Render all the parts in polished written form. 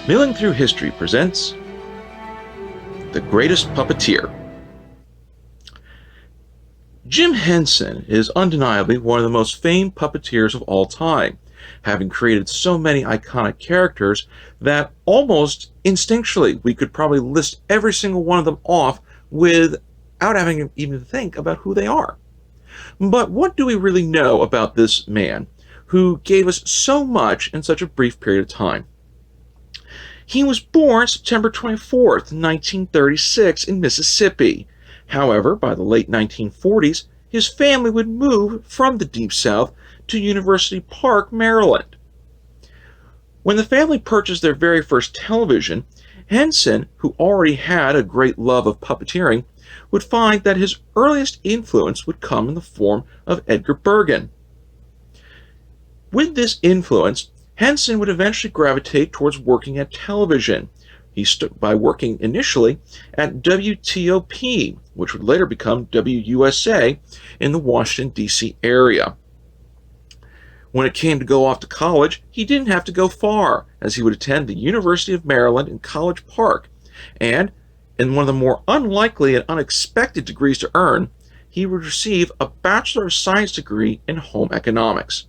Milling Through History presents The Greatest Puppeteer. Jim Henson is undeniably one of the most famed puppeteers of all time, having created so many iconic characters that almost instinctually we could probably list every single one of them off without having to even think about who they are. But what do we really know about this man who gave us so much in such a brief period of time? He was born September 24th, 1936 in Mississippi. However, by the late 1940s, his family would move from the Deep South to University Park, Maryland. When the family purchased their very first television, Henson, who already had a great love of puppeteering, would find that his earliest influence would come in the form of Edgar Bergen. With this influence, Henson would eventually gravitate towards working at television. By working initially at WTOP, which would later become WUSA in the Washington, D.C. area. When it came to go off to college, he didn't have to go far, as he would attend the University of Maryland in College Park, and in one of the more unlikely and unexpected degrees to earn, he would receive a Bachelor of Science degree in home economics.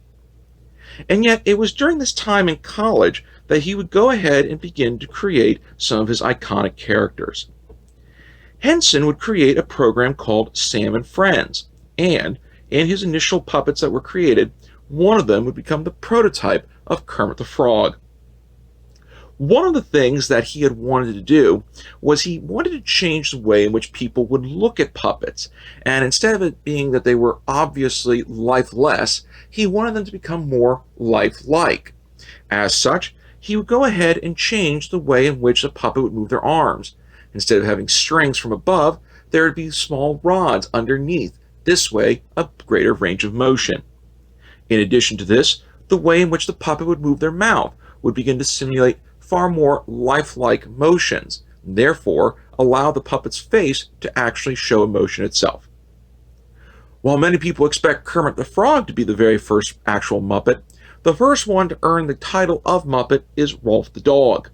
And yet, it was during this time in college that he would go ahead and begin to create some of his iconic characters. Henson would create a program called Sam and Friends, and in his initial puppets that were created, one of them would become the prototype of Kermit the Frog. One of the things that he had wanted to do was he wanted to change the way in which people would look at puppets, and instead of it being that they were obviously lifeless, he wanted them to become more lifelike. As such, he would go ahead and change the way in which the puppet would move their arms. Instead of having strings from above, there would be small rods underneath, this way a greater range of motion. In addition to this, the way in which the puppet would move their mouth would begin to simulate far more lifelike motions, and therefore allow the puppet's face to actually show emotion itself. While many people expect Kermit the Frog to be the very first actual Muppet, the first one to earn the title of Muppet is Rolf the Dog.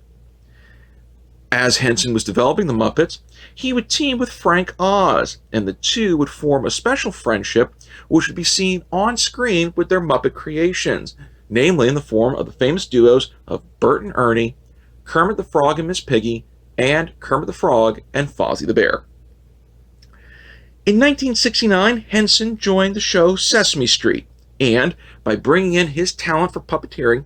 As Henson was developing the Muppets, he would team with Frank Oz, and the two would form a special friendship which would be seen on screen with their Muppet creations, namely in the form of the famous duos of Bert and Ernie, Kermit the Frog and Miss Piggy, and Kermit the Frog and Fozzie the Bear. In 1969, Henson joined the show Sesame Street, and by bringing in his talent for puppeteering,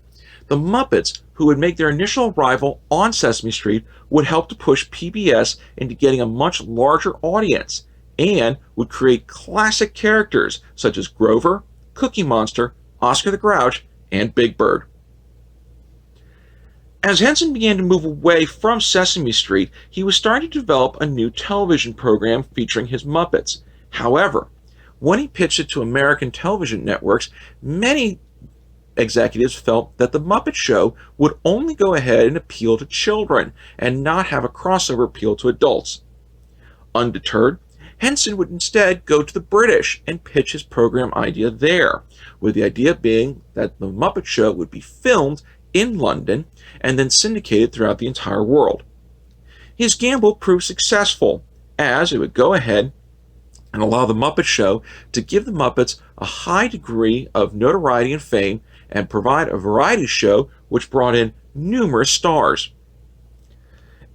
the Muppets, who would make their initial arrival on Sesame Street, would help to push PBS into getting a much larger audience, and would create classic characters such as Grover, Cookie Monster, Oscar the Grouch, and Big Bird. As Henson began to move away from Sesame Street, he was starting to develop a new television program featuring his Muppets. However, when he pitched it to American television networks, many executives felt that the Muppet Show would only go ahead and appeal to children and not have a crossover appeal to adults. Undeterred, Henson would instead go to the British and pitch his program idea there, with the idea being that the Muppet Show would be filmed in London and then syndicated throughout the entire world. His gamble proved successful, as it would go ahead and allow the Muppet Show to give the Muppets a high degree of notoriety and fame and provide a variety show which brought in numerous stars.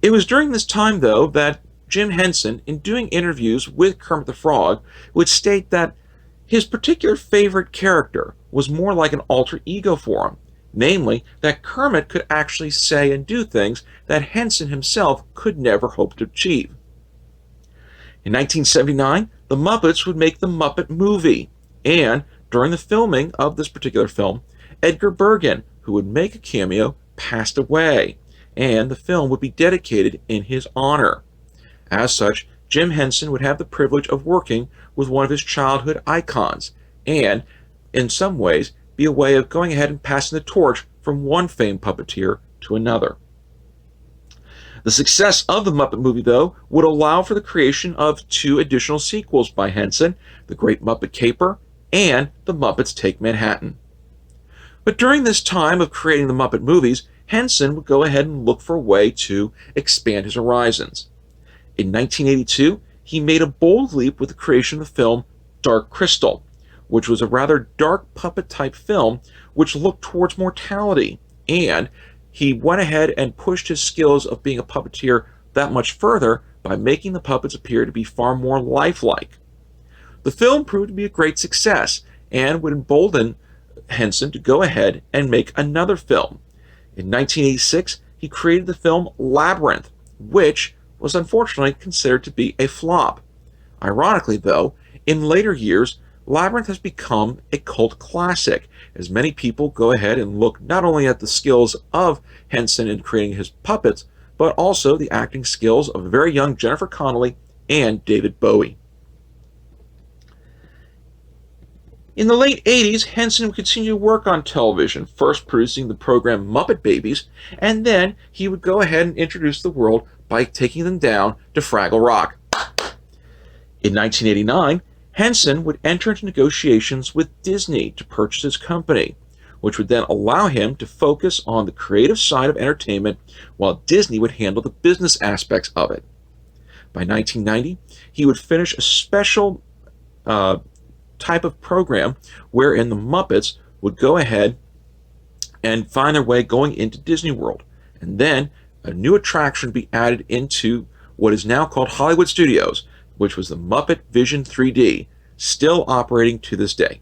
It was during this time, though, that Jim Henson, in doing interviews with Kermit the Frog, would state that his particular favorite character was more like an alter ego for him, namely that Kermit could actually say and do things that Henson himself could never hope to achieve. In 1979, the Muppets would make the Muppet movie, and during the filming of this particular film, Edgar Bergen, who would make a cameo, passed away, and the film would be dedicated in his honor. As such, Jim Henson would have the privilege of working with one of his childhood icons, and, in some ways, be a way of going ahead and passing the torch from one famed puppeteer to another. The success of the Muppet movie, though, would allow for the creation of two additional sequels by Henson, The Great Muppet Caper and The Muppets Take Manhattan. But during this time of creating the Muppet movies, Henson would go ahead and look for a way to expand his horizons. In 1982, he made a bold leap with the creation of the film Dark Crystal, which was a rather dark puppet-type film which looked towards mortality, and he went ahead and pushed his skills of being a puppeteer that much further by making the puppets appear to be far more lifelike. The film proved to be a great success and would embolden Henson to go ahead and make another film. In 1986, he created the film Labyrinth, which was unfortunately considered to be a flop. Ironically, though, in later years, Labyrinth has become a cult classic, as many people go ahead and look not only at the skills of Henson in creating his puppets, but also the acting skills of a very young Jennifer Connelly and David Bowie. In the late 80s, Henson would continue to work on television, first producing the program Muppet Babies, and then he would go ahead and introduce the world by taking them down to Fraggle Rock. In 1989, Henson would enter into negotiations with Disney to purchase his company, which would then allow him to focus on the creative side of entertainment while Disney would handle the business aspects of it. By 1990, he would finish a special type of program wherein the Muppets would go ahead and find their way going into Disney World, and then a new attraction would be added into what is now called Hollywood Studios, which was the Muppet Vision 3D, still operating to this day.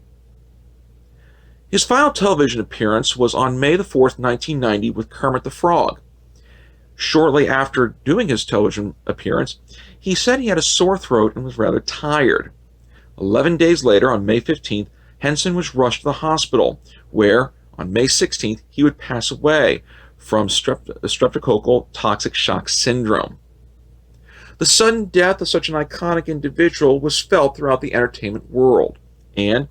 His final television appearance was on May the 4th, 1990 with Kermit the Frog. Shortly after doing his television appearance, he said he had a sore throat and was rather tired. 11 days later, on May 15th, Henson was rushed to the hospital, where, on May 16th, he would pass away from streptococcal toxic shock syndrome. The sudden death of such an iconic individual was felt throughout the entertainment world, and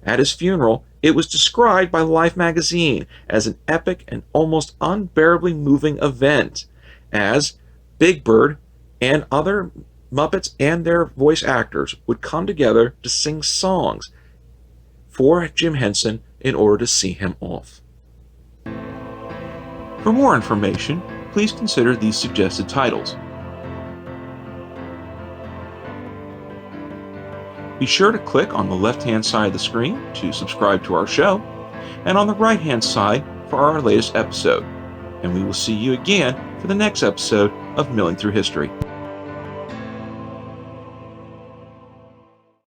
at his funeral, it was described by Life magazine as an epic and almost unbearably moving event, as Big Bird and other Muppets and their voice actors would come together to sing songs for Jim Henson in order to see him off. For more information, please consider these suggested titles. Be sure to click on the left-hand side of the screen to subscribe to our show, and on the right-hand side for our latest episode. And we will see you again for the next episode of Milling Through History.